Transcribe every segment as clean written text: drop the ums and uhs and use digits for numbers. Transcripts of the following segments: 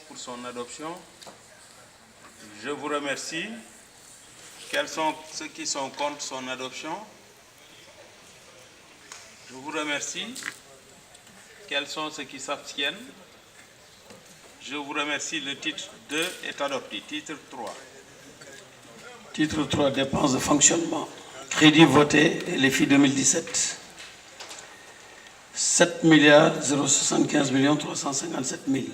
pour son adoption. Je vous remercie. Quels sont ceux qui sont contre son adoption? Je vous remercie. Quels sont ceux qui s'abstiennent? Je vous remercie. Le titre 2 est adopté. Titre 3. Titre 3, dépenses de fonctionnement. Crédit voté, LFI 2017. 7 milliards 075 millions 357 000.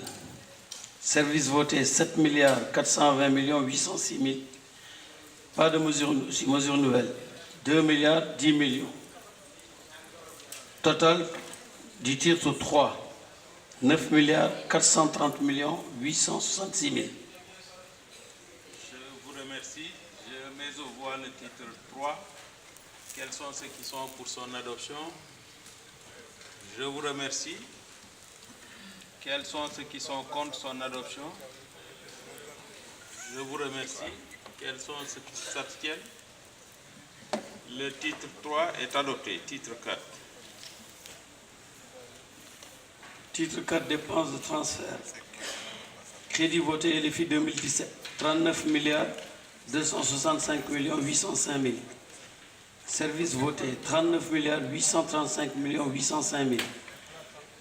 Service voté 7 milliards 420 millions 806 000. Pas de mesure nouvelle. 2 milliards 10 millions. Total du titre 3, 9 milliards 430 millions 866 000. Je vous remercie. Je mets au voie le titre 3. Quels sont ceux qui sont pour son adoption? Je vous remercie. Quels sont ceux qui sont contre son adoption? Je vous remercie. Quels sont ceux qui s'abstiennent? Le titre 3 est adopté. Titre 4. Titre 4, dépenses de transfert. Crédit voté LFI 2017, 39 milliards 265 millions 805 000. Service voté, 39 milliards 835 millions 805 000.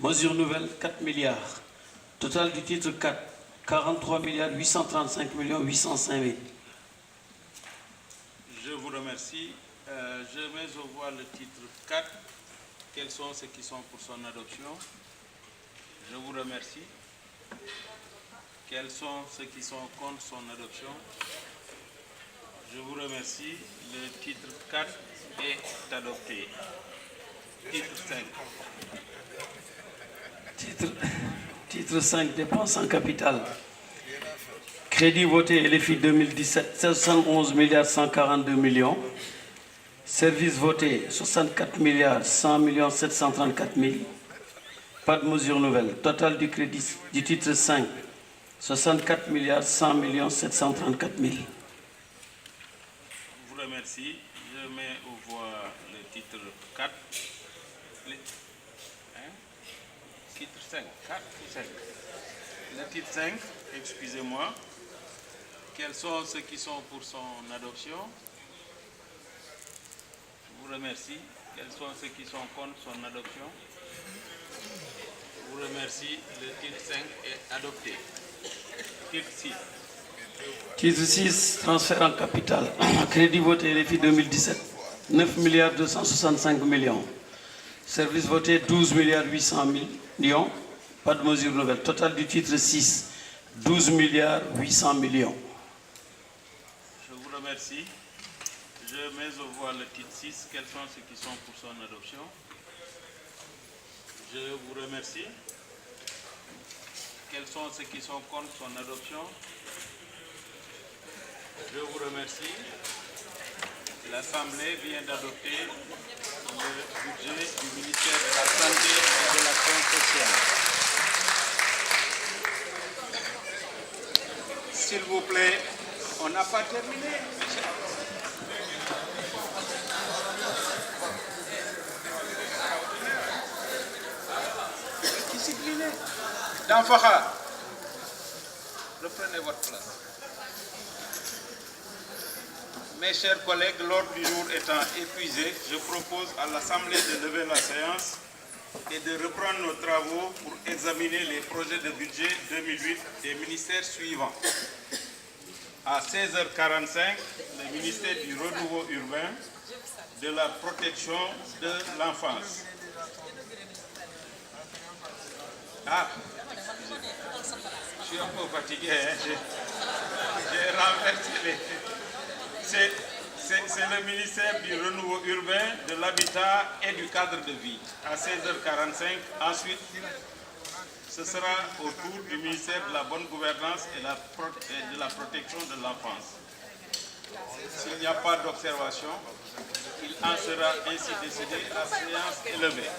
Mesure nouvelle, 4 milliards. Total du titre 4, 43 milliards 835 millions 805 000. Je vous remercie. Je mets au voie le titre 4. Quels sont ceux qui sont pour son adoption? Je vous remercie. Quels sont ceux qui sont contre son adoption? Je vous remercie. Le titre 4 est adopté. Titre 5. Titre 5, dépenses en capital. Crédit voté LFI 2017, 711 milliards 142 millions. Service voté, 64 milliards 100 millions 734 000. Pas de mesure nouvelle. Total du crédit du titre 5, 64 milliards 100 millions 734 000. Je vous remercie. Je mets au voie le titre 4. Titre 5. 4 ou 5. Le titre 5, excusez-moi. Quels sont ceux qui sont pour son adoption? Je vous remercie. Quels sont ceux qui sont contre son adoption? Je vous remercie. Le titre 5 est adopté. Titre 6. Titre 6, transfert en capital. Crédit voté LFI 2017, 9 milliards 265 millions. Service voté, 12 milliards 800 millions. Pas de mesure nouvelle. Total du titre 6, 12 milliards 800 millions. Je vous remercie. Je mets au voie le titre 6. Quels sont ceux qui sont pour son adoption? Je vous remercie. Quels sont ceux qui sont contre son adoption? Je vous remercie. L'Assemblée vient d'adopter le budget du ministère de la Santé et de l'Action sociale. S'il vous plaît, on n'a pas terminé. Discipliné. Danfaha, reprenez votre place. Mes chers collègues, l'ordre du jour étant épuisé, je propose à l'Assemblée de lever la séance et de reprendre nos travaux pour examiner les projets de budget 2008 des ministères suivants. À 16h45, le ministère du Renouveau urbain, de la protection de l'enfance. Ah, je suis un peu fatigué, hein? J'ai renversé les... C'est le ministère du Renouveau urbain, de l'habitat et du cadre de vie. À 16h45, ensuite, ce sera au tour du ministère de la bonne gouvernance et de la protection de l'enfance. S'il n'y a pas d'observation, il en sera ainsi décidé. La séance est levée.